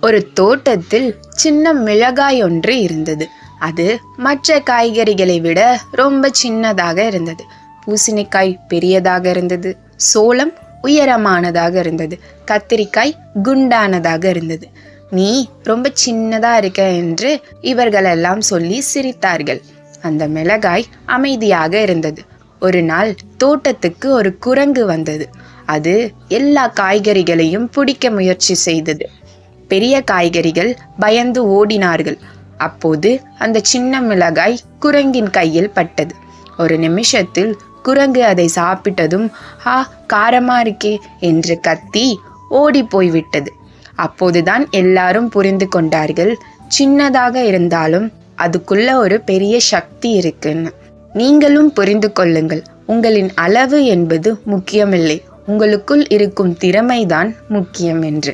ஒரு தோட்டத்தில் சின்ன மிளகாய் ஒன்று இருந்தது. அது மற்ற காய்கறிகளை விட ரொம்ப சின்னதாக இருந்தது. பூசணிக்காய் பெரியதாக இருந்தது, சோளம் உயரமானதாக இருந்தது, கத்திரிக்காய் குண்டானதாக இருந்தது. நீ ரொம்ப சின்னதா இருக்க என்று இவர்களெல்லாம் சொல்லி சிரித்தார்கள். அந்த மிளகாய் அமைதியாக இருந்தது. ஒரு நாள் தோட்டத்துக்கு ஒரு குரங்கு வந்தது. அது எல்லா காய்கறிகளையும் பிடிக்க முயற்சி செய்தது. பெரிய காய்கறிகள் பயந்து ஓடினார்கள். அப்போது அந்த சின்ன மிளகாய் குரங்கின் கையில் பட்டது. ஒரு நிமிஷத்தில் குரங்கு அதை சாப்பிட்டதும் காரமா இருக்கே என்று கத்தி ஓடி போய்விட்டது. அப்போதுதான் எல்லாரும் புரிந்து கொண்டார்கள், சின்னதாக இருந்தாலும் அதுக்குள்ள ஒரு பெரிய சக்தி இருக்குன்னு. நீங்களும் புரிந்து கொள்ளுங்கள், உங்களின் அளவு என்பது முக்கியமில்லை, உங்களுக்குள் இருக்கும் திறமைதான் முக்கியம் என்று.